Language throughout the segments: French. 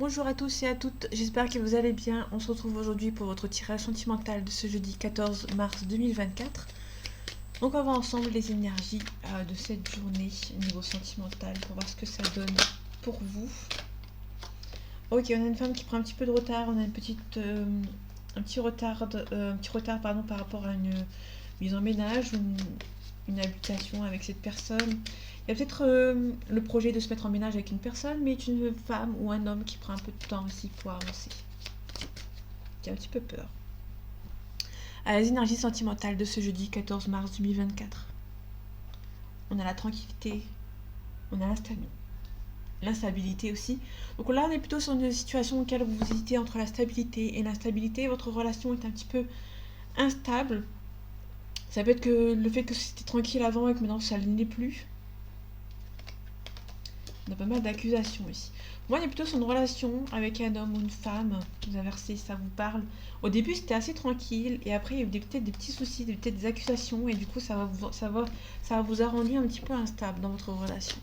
Bonjour à tous et à toutes, j'espère que vous allez bien. On se retrouve aujourd'hui pour votre tirage sentimental de ce jeudi 14 mars 2024. Donc on va ensemble les énergies de cette journée niveau sentimental pour voir ce que ça donne pour vous. Ok, on a une femme qui prend un petit peu de retard, on a un petit retard par rapport à une mise en ménage ou une habitation avec cette personne. Il y a peut-être le projet de se mettre en ménage avec une personne, mais une femme ou un homme qui prend un peu de temps aussi pour avancer, qui a un petit peu peur. À les énergies sentimentales de ce jeudi 14 mars 2024. On a la tranquillité, on a l'instabilité aussi. Donc là, on est plutôt sur une situation dans laquelle vous hésitez entre la stabilité et l'instabilité. Votre relation est un petit peu instable. Ça peut être que le fait que c'était tranquille avant et que maintenant ça ne l'est plus. On a pas mal d'accusations ici. Moi, on est plutôt sur une relation avec un homme ou une femme. Vous inversez, ça vous parle. Au début, c'était assez tranquille. Et après, il y a eu peut-être des petits soucis, peut-être des accusations. Et du coup, ça va vous a rendu un petit peu instable dans votre relation.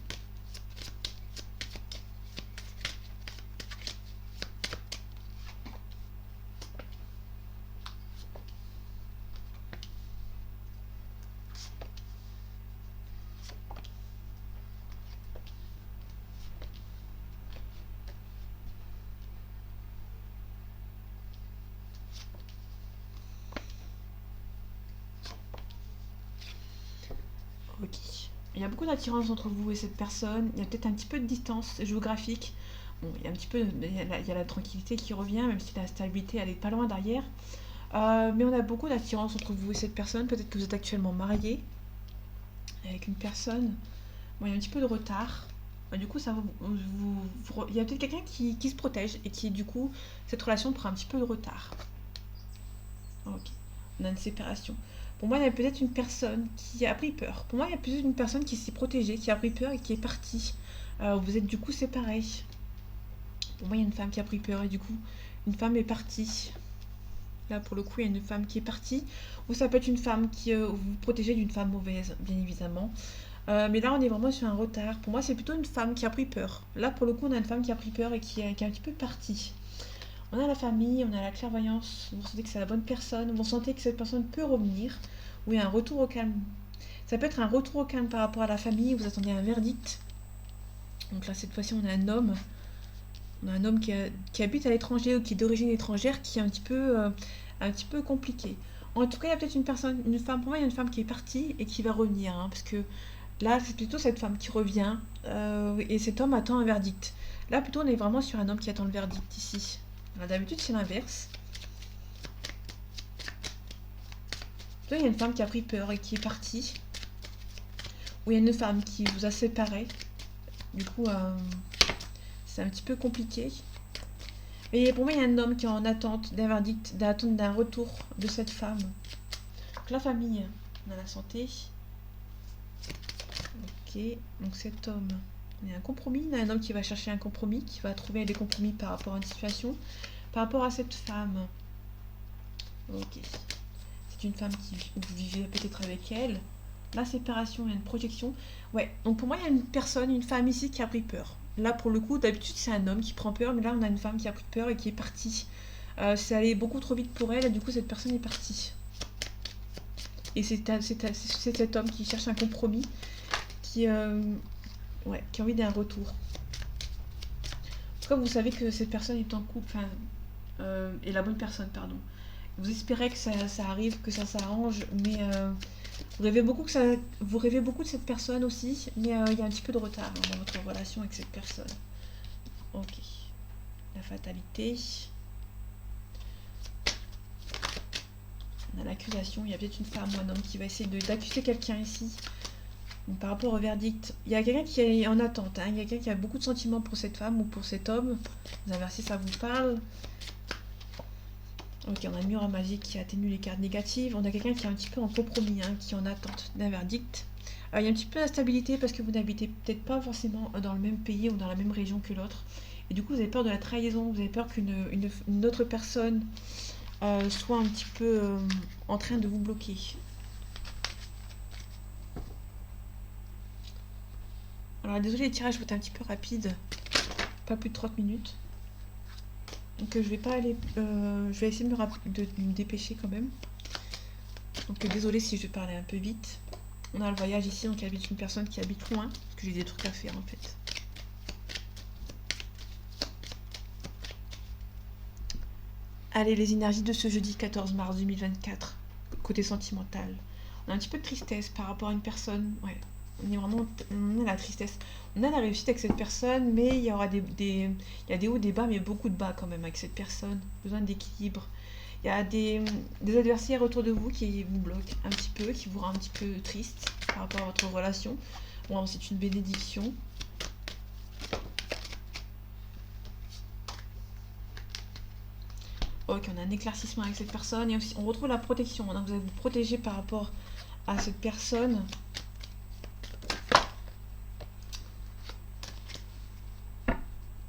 Ok. Il y a beaucoup d'attirance entre vous et cette personne. Il y a peut-être un petit peu de distance géographique. Bon, il y a un petit peu, il y a la tranquillité qui revient, même si la stabilité, elle est pas loin derrière. Mais on a beaucoup d'attirance entre vous et cette personne. Peut-être que vous êtes actuellement marié avec une personne. Bon, il y a un petit peu de retard. Du coup, il y a peut-être quelqu'un qui se protège et qui, du coup, cette relation prend un petit peu de retard. Ok. On a une séparation. Pour moi, il y a peut-être une personne qui a pris peur. Pour moi, il y a peut-être une personne qui s'est protégée, qui a pris peur et qui est partie. Vous êtes du coup séparés. Pour moi, il y a une femme qui a pris peur et du coup, une femme est partie. Là, pour le coup, il y a une femme qui est partie. Ou ça peut être une femme qui vous protégez d'une femme mauvaise, bien évidemment. Mais là, on est vraiment sur un retard. Pour moi, c'est plutôt une femme qui a pris peur. Là, pour le coup, on a une femme qui a pris peur et qui est un petit peu partie. On a la famille, on a la clairvoyance. Vous sentez que c'est la bonne personne. Vous sentez que cette personne peut revenir. Ou il y a un retour au calme. Ça peut être un retour au calme par rapport à la famille. Vous attendez un verdict. Donc là, cette fois-ci, on a un homme. On a un homme qui habite à l'étranger ou qui est d'origine étrangère, qui est un petit peu compliqué. En tout cas, il y a peut-être une personne, une femme. Pour moi, il y a une femme qui est partie et qui va revenir. Parce que là, c'est plutôt cette femme qui revient et cet homme attend un verdict. Là, plutôt, on est vraiment sur un homme qui attend le verdict ici. D'habitude, c'est l'inverse. Là, il y a une femme qui a pris peur et qui est partie. Ou il y a une femme qui vous a séparé. Du coup, c'est un petit peu compliqué. Et pour moi, il y a un homme qui est en attente d'un verdict, d'attente d'un retour de cette femme. Donc, la famille, on a la santé. Ok, donc cet homme, il y a un compromis, il y a un homme qui va chercher un compromis, qui va trouver des compromis par rapport à une situation. Par rapport à cette femme, ok, c'est une femme qui vous vivez peut-être avec elle. La séparation, il y a une projection. Ouais, donc pour moi, il y a une personne, une femme ici qui a pris peur. Là, pour le coup, d'habitude, c'est un homme qui prend peur, mais là, on a une femme qui a pris peur et qui est partie. C'est allé beaucoup trop vite pour elle, et du coup, cette personne est partie. Et c'est cet homme qui cherche un compromis, qui a envie d'un retour. En tout cas, vous savez que cette personne est en couple, est la bonne personne, pardon. Vous espérez que ça arrive, que ça s'arrange, mais vous rêvez beaucoup de cette personne aussi, mais il y a un petit peu de retard dans votre relation avec cette personne. Ok. La fatalité. On a l'accusation. Il y a peut-être une femme ou un homme qui va essayer d'accuser quelqu'un ici. Donc, par rapport au verdict, il y a quelqu'un qui est en attente. Il y a quelqu'un qui a beaucoup de sentiments pour cette femme ou pour cet homme. Vous inversez, ça vous parle. Ok, on a le mur à magie qui atténue les cartes négatives. On a quelqu'un qui est un petit peu en compromis, qui est en attente d'un verdict. Il y a un petit peu d'instabilité parce que vous n'habitez peut-être pas forcément dans le même pays ou dans la même région que l'autre. Et du coup, vous avez peur de la trahison, vous avez peur qu'une autre personne soit un petit peu en train de vous bloquer. Alors désolé, les tirages vont être un petit peu rapides, pas plus de 30 minutes. Donc je vais pas aller... je vais essayer de me dépêcher quand même. Donc désolé si je parlais un peu vite. On a le voyage ici, donc il habite une personne qui habite loin, parce que j'ai des trucs à faire en fait. Allez, les énergies de ce jeudi 14 mars 2024, côté sentimental. On a un petit peu de tristesse par rapport à une personne, ouais. On a la tristesse. On a la réussite avec cette personne, mais il y aura il y a des hauts, des bas, mais beaucoup de bas quand même avec cette personne. Besoin d'équilibre. Il y a des adversaires autour de vous qui vous bloquent un petit peu, qui vous rendent un petit peu triste par rapport à votre relation. Bon, c'est une bénédiction. Ok, on a un éclaircissement avec cette personne et aussi on retrouve la protection. Donc vous allez vous protéger par rapport à cette personne.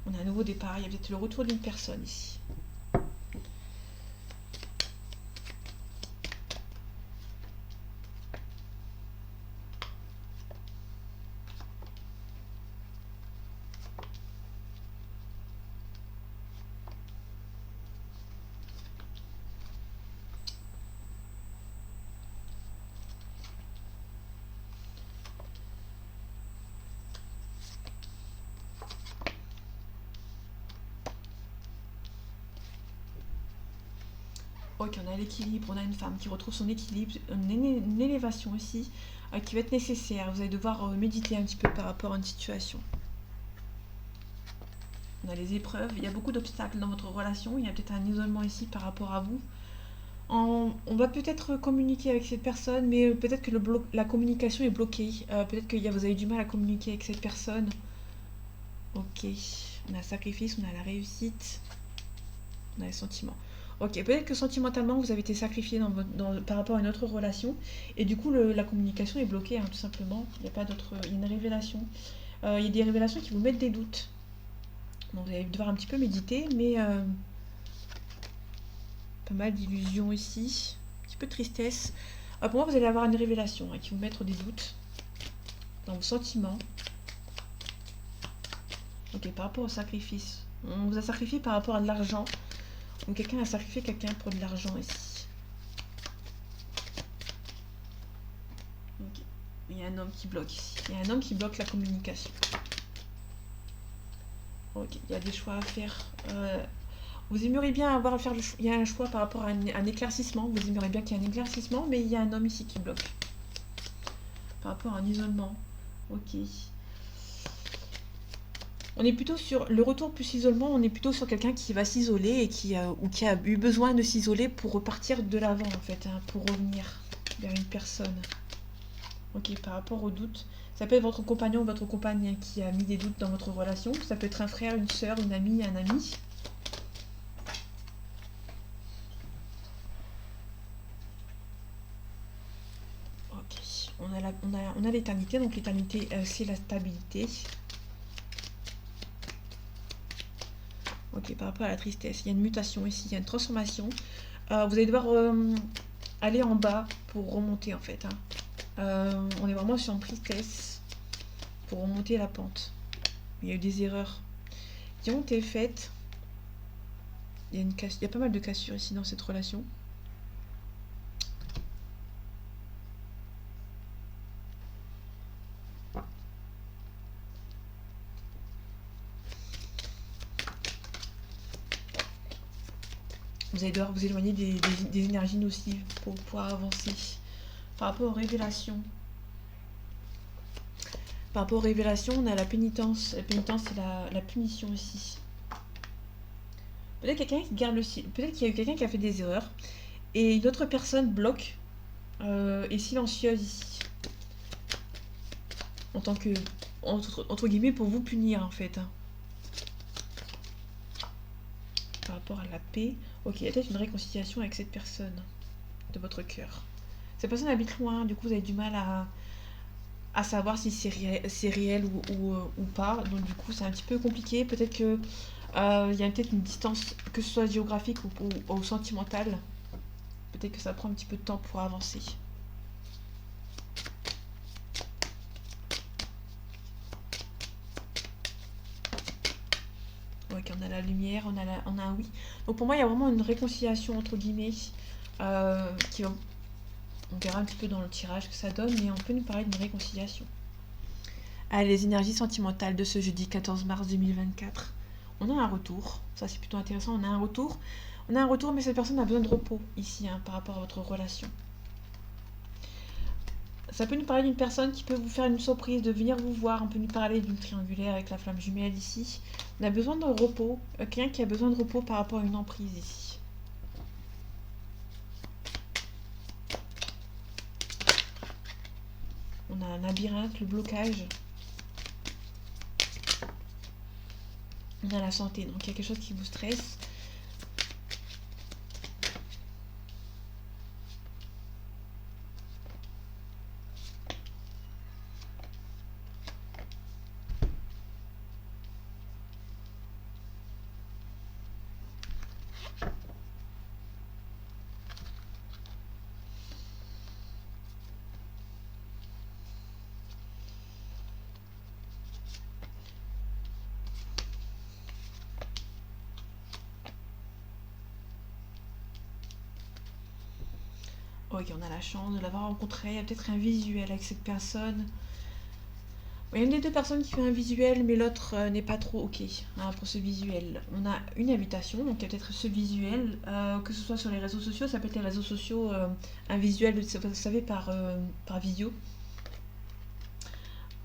On a un nouveau départ, il y a peut-être le retour d'une personne ici. Ok, on a l'équilibre, on a une femme qui retrouve son équilibre, une élévation aussi, qui va être nécessaire. Vous allez devoir méditer un petit peu par rapport à une situation. On a les épreuves, il y a beaucoup d'obstacles dans votre relation, il y a peut-être un isolement ici par rapport à vous. On va peut-être communiquer avec cette personne, mais peut-être que la communication est bloquée. Peut-être que vous avez du mal à communiquer avec cette personne. Ok, on a le sacrifice, on a la réussite, on a les sentiments. Ok, peut-être que sentimentalement vous avez été sacrifié par rapport à une autre relation et du coup la communication est bloquée, hein, tout simplement. Il n'y a pas d'autre. Il y a une révélation. Il y a des révélations qui vous mettent des doutes. Donc vous allez devoir un petit peu méditer, mais pas mal d'illusions ici. Un petit peu de tristesse. Pour moi, vous allez avoir une révélation hein, qui vous mettre des doutes dans vos sentiments. Ok, par rapport au sacrifice. On vous a sacrifié par rapport à de l'argent. Donc quelqu'un a sacrifié quelqu'un pour de l'argent ici. Ok. Il y a un homme qui bloque ici. Il y a un homme qui bloque la communication. Ok, il y a des choix à faire. Vous aimeriez bien avoir à faire le choix. Il y a un choix par rapport à un éclaircissement. Vous aimeriez bien qu'il y ait un éclaircissement, mais il y a un homme ici qui bloque. Par rapport à un isolement. Ok. On est plutôt sur le retour plus isolement, on est plutôt sur quelqu'un qui va s'isoler et qui a eu besoin de s'isoler pour repartir de l'avant en fait, hein, pour revenir vers une personne. Ok, par rapport aux doutes, ça peut être votre compagnon ou votre compagne qui a mis des doutes dans votre relation, ça peut être un frère, une sœur, une amie, un ami. Ok, on a l'éternité, donc l'éternité c'est la stabilité. Ok, par rapport à la tristesse, il y a une mutation ici, il y a une transformation. Vous allez devoir aller en bas pour remonter en fait. Hein. On est vraiment sur une tristesse pour remonter la pente. Il y a eu des erreurs qui ont été faites. Il y a pas mal de cassures ici dans cette relation. Vous allez devoir vous éloigner des énergies nocives pour pouvoir avancer. Par rapport aux révélations. Par rapport aux révélations, on a la pénitence. La pénitence, c'est la punition ici. Peut-être quelqu'un qui garde peut-être qu'il y a eu quelqu'un qui a fait des erreurs. Et une autre personne bloque est silencieuse ici. En tant que. Entre guillemets, pour vous punir en fait. Hein. Par rapport à la paix. Ok, il y a peut-être une réconciliation avec cette personne de votre cœur. Cette personne habite loin, du coup vous avez du mal à savoir si c'est réel ou pas. Donc du coup c'est un petit peu compliqué. Peut-être que il y a peut-être une distance, que ce soit géographique ou sentimentale. Peut-être que ça prend un petit peu de temps pour avancer. Ok. Ok, on a la lumière, on a un oui. Donc pour moi, il y a vraiment une réconciliation entre guillemets. Qui va- On verra un petit peu dans le tirage que ça donne, mais on peut nous parler d'une réconciliation. Allez, les énergies sentimentales de ce jeudi 14 mars 2024. On a un retour, ça c'est plutôt intéressant, on a un retour. On a un retour, mais cette personne a besoin de repos ici par rapport à votre relation. Ça peut nous parler d'une personne qui peut vous faire une surprise, de venir vous voir. On peut nous parler d'une triangulaire avec la flamme jumelle ici. On a besoin de repos. Quelqu'un qui a besoin de repos par rapport à une emprise ici. On a un labyrinthe, le blocage. On a la santé, donc il y a quelque chose qui vous stresse. Ok, on a la chance de l'avoir rencontré. Il y a peut-être un visuel avec cette personne. Il y a une des deux personnes qui fait un visuel, mais l'autre n'est pas trop ok pour ce visuel. On a une invitation, donc il y a peut-être ce visuel, que ce soit sur les réseaux sociaux, ça peut être les réseaux sociaux, un visuel, vous savez, par visio.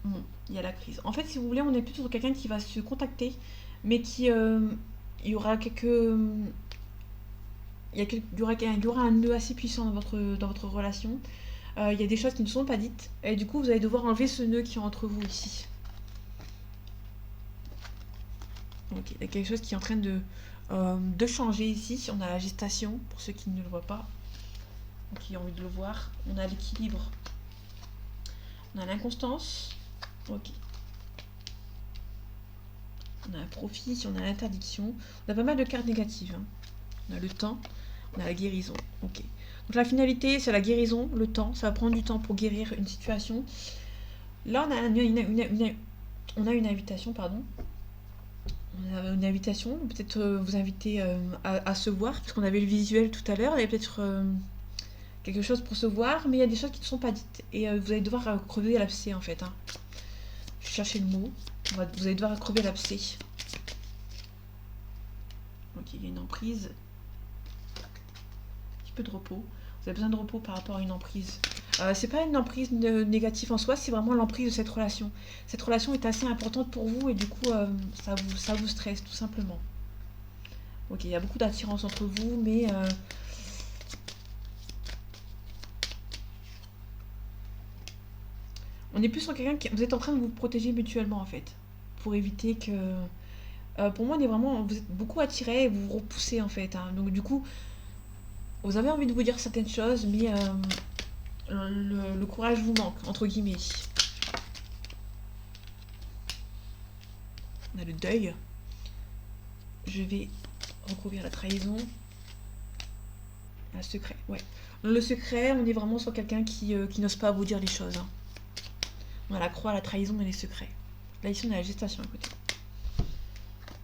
Bon, il y a la crise. En fait, si vous voulez, on est plutôt sur quelqu'un qui va se contacter, mais qui... il y aura quelques... il y aura un nœud assez puissant dans votre relation. Il y a des choses qui ne sont pas dites. Et du coup, vous allez devoir enlever ce nœud qui est entre vous ici. Ok, il y a quelque chose qui est en train de changer ici. On a la gestation, pour ceux qui ne le voient pas, ou qui ont envie de le voir. On a l'équilibre. On a l'inconstance. Ok. On a un profit, on a l'interdiction. On a pas mal de cartes négatives. On a le temps, on a la guérison. Ok. Donc la finalité, c'est la guérison, le temps. Ça va prendre du temps pour guérir une situation. Là, on a une invitation, pardon. On a une invitation, peut-être vous inviter à se voir, puisqu'on avait le visuel tout à l'heure. Il y a peut-être quelque chose pour se voir, mais il y a des choses qui ne sont pas dites. Et vous allez devoir crever l'abcès, en fait. Je cherchais le mot. Vous allez devoir crever l'abcès. Ok, il y a une emprise. Un petit peu de repos. Vous avez besoin de repos par rapport à une emprise. C'est pas une emprise négative en soi, c'est vraiment l'emprise de cette relation. Cette relation est assez importante pour vous et du coup, ça vous stresse tout simplement. Ok, il y a beaucoup d'attirance entre vous, mais on est plus sur quelqu'un qui... Vous êtes en train de vous protéger mutuellement en fait. Pour éviter que... pour moi, vous êtes beaucoup attirés et vous vous repoussez en fait. Donc du coup, vous avez envie de vous dire certaines choses, mais le courage vous manque, entre guillemets. On a le deuil. Je vais recouvrir la trahison. Le secret, ouais. Le secret, on est vraiment sur quelqu'un qui n'ose pas vous dire les choses. On a la croix, la trahison et les secrets. Là, ici, on a la gestation à côté.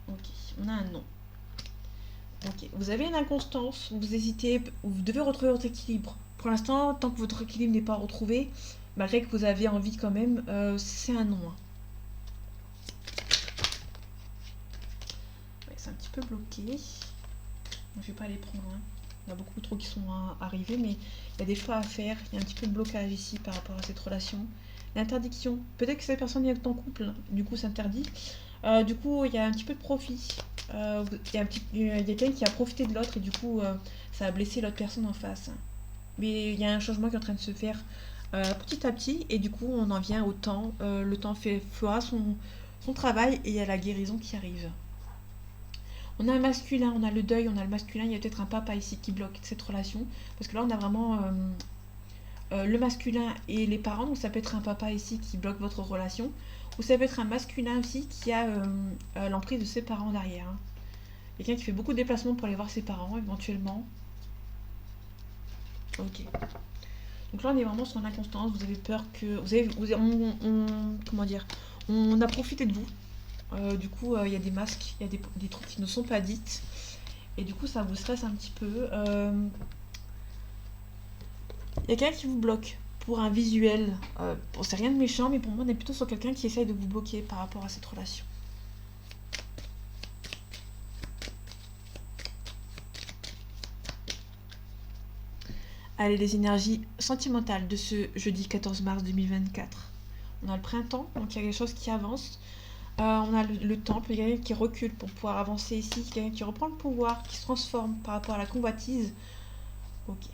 Ok, on a un non. Ok, vous avez une inconstance, vous hésitez, vous devez retrouver votre équilibre. Pour l'instant, tant que votre équilibre n'est pas retrouvé, malgré que vous avez envie quand même, c'est un non. Ouais, c'est un petit peu bloqué. Je vais pas les prendre. Il y en a beaucoup trop qui sont arrivés, mais il y a des choix à faire. Il y a un petit peu de blocage ici par rapport à cette relation. L'interdiction. Peut-être que cette personne est en couple, du coup, s'interdit. Du coup, il y a un petit peu de profit. Il y a quelqu'un qui a profité de l'autre et du coup, ça a blessé l'autre personne en face. Mais il y a un changement qui est en train de se faire petit à petit et du coup, on en vient au temps. Le temps fera son travail et il y a la guérison qui arrive. On a un masculin, on a le deuil, on a le masculin. Il y a peut-être un papa ici qui bloque cette relation. Parce que là, on a vraiment le masculin et les parents. Donc ça peut être un papa ici qui bloque votre relation. Ou ça peut être un masculin aussi qui a l'emprise de ses parents derrière. Quelqu'un qui fait beaucoup de déplacements pour aller voir ses parents éventuellement. Ok. Donc là on est vraiment sur l'inconstance. Vous avez peur que... comment dire, on a profité de vous. Du coup, il y a des masques, il y a des trucs qui ne sont pas dites. Et du coup, ça vous stresse un petit peu. Il y a quelqu'un qui vous bloque pour un visuel. Bon, c'est rien de méchant, mais pour moi, on est plutôt sur quelqu'un qui essaye de vous bloquer par rapport à cette relation. Allez, les énergies sentimentales de ce jeudi 14 mars 2024. On a le printemps, donc il y a quelque chose qui avance. On a le temple, il y a quelqu'un qui recule pour pouvoir avancer ici, quelqu'un qui reprend le pouvoir, qui se transforme par rapport à la convoitise. Ok.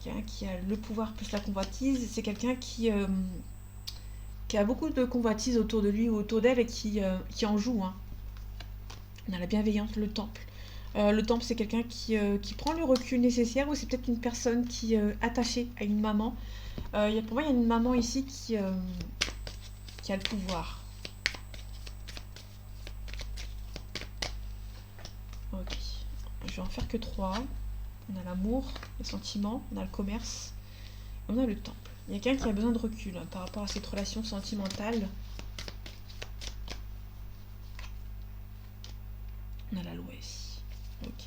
Quelqu'un qui a le pouvoir plus la convoitise, c'est quelqu'un qui a beaucoup de convoitise autour de lui ou autour d'elle et qui en joue. Hein. On a la bienveillance, le temple. Le temple, c'est quelqu'un qui prend le recul nécessaire ou c'est peut-être une personne qui est attachée à une maman. Pour moi, il y a une maman ici qui a le pouvoir. Ok. Je vais en faire que 3. On a l'amour, les sentiments, on a le commerce, on a le temple. Il y a quelqu'un qui a besoin de recul hein, par rapport à cette relation sentimentale. On a la loi ici. Ok.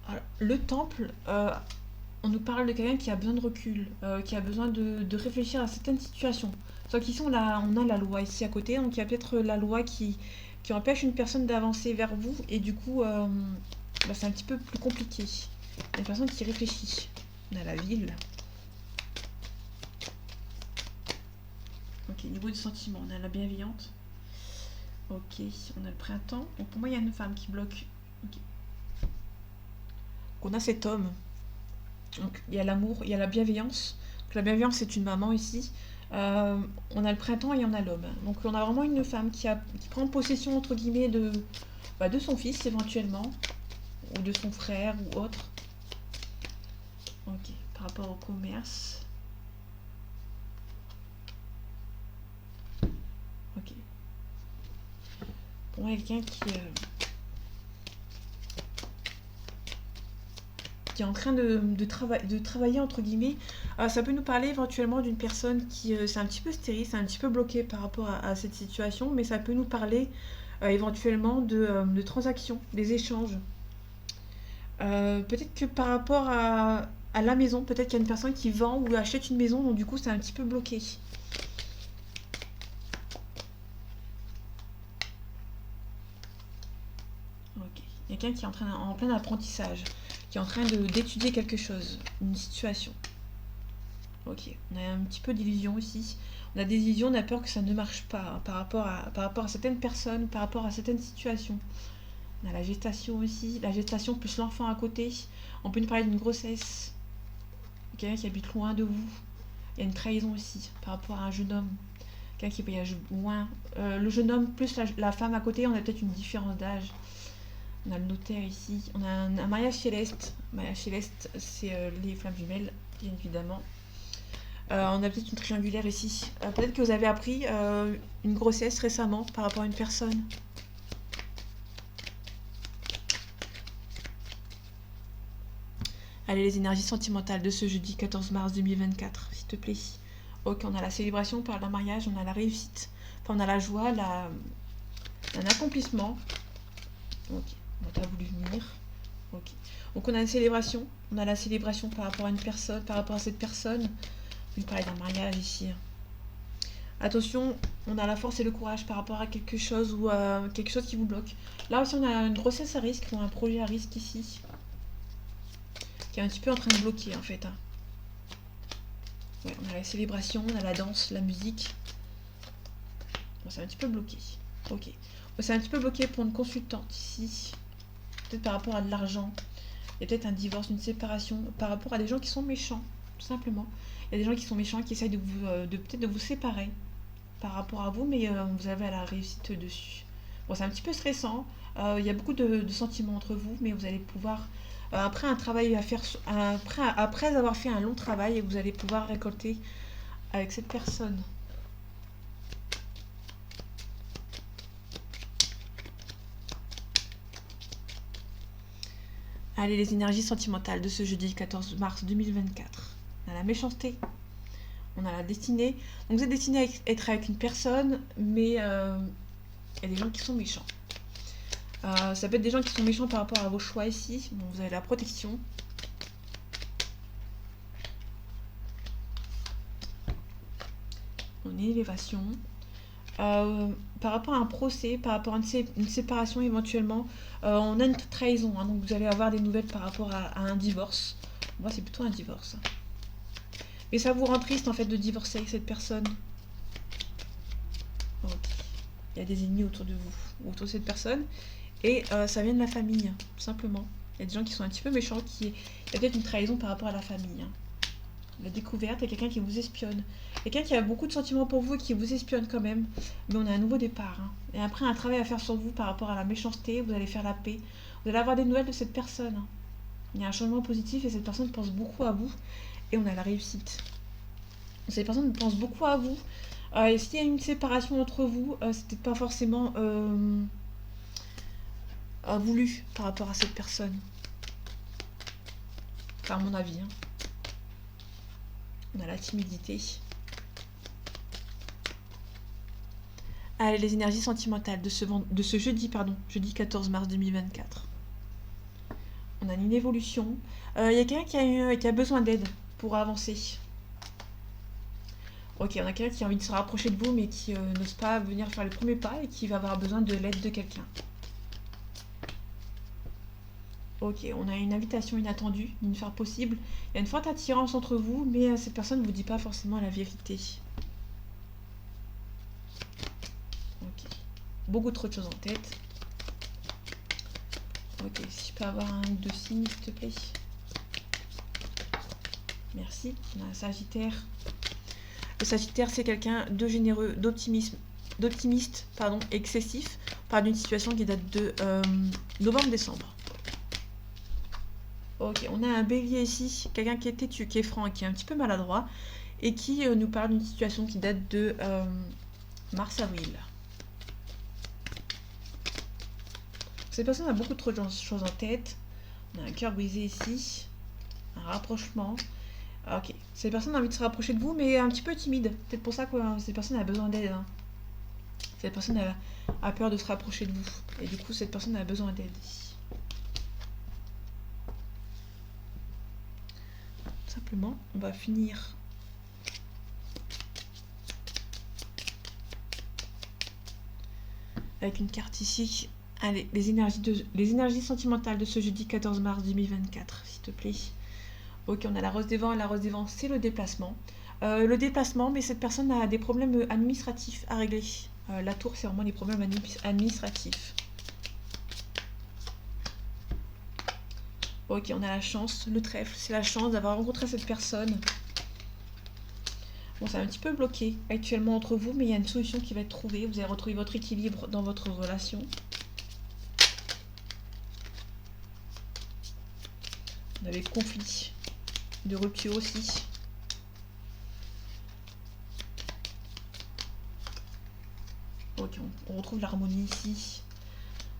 Alors, le temple, on nous parle de quelqu'un qui a besoin de recul, qui a besoin de réfléchir à certaines situations. Sauf qu'ici, on a la loi ici à côté, donc il y a peut-être la loi qui empêche une personne d'avancer vers vous, et du coup, c'est un petit peu plus compliqué. Il y a une personne qui réfléchit. On a la ville. Ok, niveau du sentiment, on a la bienveillante. Ok, on a le printemps. Donc pour moi, il y a une femme qui bloque. Ok. On a cet homme. Donc il y a l'amour, il y a la bienveillance. Donc, la bienveillance, c'est une maman ici. On a le printemps et on a l'homme. Donc on a vraiment une femme qui prend possession, entre guillemets, de son fils éventuellement. Ou de son frère ou autre. Ok, par rapport au commerce. Ok. Pour moi, il y a quelqu'un qui est en train de travailler, entre guillemets. Ça peut nous parler éventuellement d'une personne qui c'est un petit peu stérile, c'est un petit peu bloqué par rapport à cette situation, mais ça peut nous parler éventuellement de transactions, des échanges. Peut-être que par rapport à la maison, peut-être qu'il y a une personne qui vend ou achète une maison, donc du coup c'est un petit peu bloqué. Ok. Il y a quelqu'un qui est en plein apprentissage, qui est en train d'étudier quelque chose, une situation. Ok, on a un petit peu d'illusion aussi. On a des illusions, on a peur que ça ne marche pas hein, par rapport à certaines personnes, par rapport à certaines situations. On a la gestation aussi, la gestation plus l'enfant à côté. On peut nous parler d'une grossesse, quelqu'un qui habite loin de vous. Il y a une trahison aussi par rapport à un jeune homme, quelqu'un qui voyage loin. Le jeune homme plus la femme à côté, on a peut-être une différence d'âge. On a le notaire ici, on a un mariage céleste. Mariage céleste, c'est les flammes jumelles, bien évidemment. On a peut-être une triangulaire ici. Peut-être que vous avez appris une grossesse récemment par rapport à une personne. Allez, les énergies sentimentales de ce jeudi 14 mars 2024, s'il te plaît. Ok, on a la célébration par le mariage, on a la réussite. Enfin, on a la joie, un accomplissement. Ok, on n'a pas voulu venir. Ok. Donc on a une célébration. On a la célébration par rapport à une personne, par rapport à cette personne. On parle d'un mariage ici. Attention, on a la force et le courage par rapport à quelque chose ou à quelque chose qui vous bloque. Là aussi, on a une grossesse à risque, ou un projet à risque ici. Qui est un petit peu en train de bloquer en fait. Hein. Ouais, on a la célébration, on a la danse, la musique. Bon, c'est un petit peu bloqué. Ok. Bon, c'est un petit peu bloqué pour une consultante ici. Peut-être par rapport à de l'argent. Il y a peut-être un divorce, une séparation. Par rapport à des gens qui sont méchants, tout simplement. Il y a des gens qui sont méchants, qui essayent peut-être de vous séparer par rapport à vous, mais vous avez la réussite dessus. Bon, c'est un petit peu stressant. Il y a beaucoup de sentiments entre vous, mais vous allez pouvoir, après un travail à faire, après avoir fait un long travail, vous allez pouvoir récolter avec cette personne. Allez, les énergies sentimentales de ce jeudi 14 mars 2024. On a la méchanceté. On a la destinée. Donc vous êtes destiné à être avec une personne, mais il y a des gens qui sont méchants. Ça peut être des gens qui sont méchants par rapport à vos choix ici. Bon, vous avez la protection. On est élévation. Par rapport à un procès, par rapport à une séparation éventuellement, on a une trahison. Hein, donc vous allez avoir des nouvelles par rapport à un divorce. Moi, c'est plutôt un divorce. Mais ça vous rend triste en fait de divorcer avec cette personne. Okay. Il y a des ennemis autour de vous, autour de cette personne. Et ça vient de la famille, tout simplement. Il y a des gens qui sont un petit peu méchants, il y a peut-être une trahison par rapport à la famille. Hein. La découverte, il y a quelqu'un qui vous espionne. Quelqu'un qui a beaucoup de sentiments pour vous et qui vous espionne quand même. Mais on a un nouveau départ. Hein. Et après, un travail à faire sur vous par rapport à la méchanceté, vous allez faire la paix. Vous allez avoir des nouvelles de cette personne. Hein. Il y a un changement positif et cette personne pense beaucoup à vous. Et on a la réussite. Cette personne pense beaucoup à vous. Et s'il y a une séparation entre vous, c'est peut-être pas forcément voulu par rapport à cette personne. Enfin, à mon avis. Hein. On a la timidité. Allez, les énergies sentimentales de ce jeudi 14 mars 2024. On a une évolution. Il y a quelqu'un qui a besoin d'aide pour avancer. Ok, on a quelqu'un qui a envie de se rapprocher de vous, mais qui n'ose pas venir faire le premier pas et qui va avoir besoin de l'aide de quelqu'un. Ok, on a une invitation inattendue, d'une faire possible. Il y a une forte attirance entre vous, mais cette personne ne vous dit pas forcément la vérité. Ok. Beaucoup trop de choses en tête. Ok, si je peux avoir un ou deux signes, s'il te plaît. Merci. On a un Sagittaire. Le Sagittaire, c'est quelqu'un de généreux, d'optimiste, excessif. On parle d'une situation qui date de novembre-décembre. Ok, on a un Bélier ici, quelqu'un qui est têtu, qui est franc, qui est un petit peu maladroit, et qui nous parle d'une situation qui date de mars-avril. Cette personne a beaucoup trop de choses en tête. On a un cœur brisé ici, un rapprochement. Ok, cette personne a envie de se rapprocher de vous, mais un petit peu timide. Peut-être pour ça que cette personne a besoin d'aide. Hein. Cette personne a peur de se rapprocher de vous. Et du coup, cette personne a besoin d'aide ici. Simplement, on va finir avec une carte ici. Allez, les énergies sentimentales de ce jeudi 14 mars 2024, s'il te plaît. Ok, on a la rose des vents, et la rose des vents, c'est le déplacement. Le déplacement, mais cette personne a des problèmes administratifs à régler. La tour, c'est vraiment des problèmes administratifs. Ok, on a la chance, le trèfle, c'est la chance d'avoir rencontré cette personne. Bon, c'est un petit peu bloqué actuellement entre vous, mais il y a une solution qui va être trouvée. Vous allez retrouver votre équilibre dans votre relation. On avait le conflit de rupture aussi. Ok, on retrouve l'harmonie ici.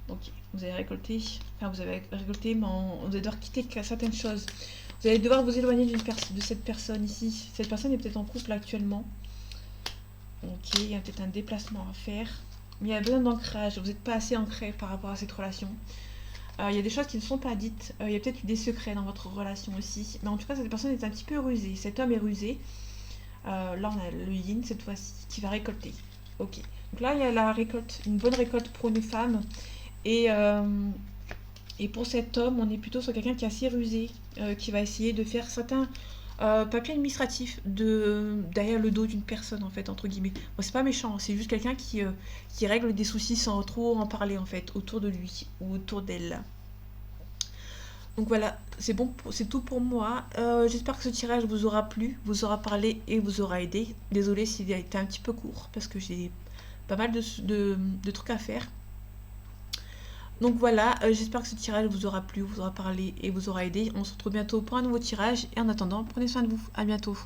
Ok, vous avez récolté, mais vous allez devoir quitter certaines choses. Vous allez devoir vous éloigner de cette personne ici. Cette personne est peut-être en couple actuellement. Ok, il y a peut-être un déplacement à faire. Mais il y a besoin d'ancrage. Vous n'êtes pas assez ancré par rapport à cette relation. Il y a des choses qui ne sont pas dites. Il y a peut-être eu des secrets dans votre relation aussi. Mais en tout cas, cette personne est un petit peu rusée. Cet homme est rusé. Là, on a le yin cette fois-ci qui va récolter. Ok. Donc là, il y a la récolte, une bonne récolte pour une femme. Et pour cet homme, on est plutôt sur quelqu'un qui est assez rusé, qui va essayer de faire certains papiers administratifs derrière le dos d'une personne, en fait, entre guillemets. Bon, c'est pas méchant, c'est juste quelqu'un qui règle des soucis sans trop en parler, en fait, autour de lui ou autour d'elle. Donc voilà, c'est bon, c'est tout pour moi. J'espère que ce tirage vous aura plu, vous aura parlé et vous aura aidé. Désolée s'il a été un petit peu court, parce que j'ai pas mal de trucs à faire. Donc voilà, j'espère que ce tirage vous aura plu, vous aura parlé et vous aura aidé. On se retrouve bientôt pour un nouveau tirage. Et en attendant, prenez soin de vous. À bientôt.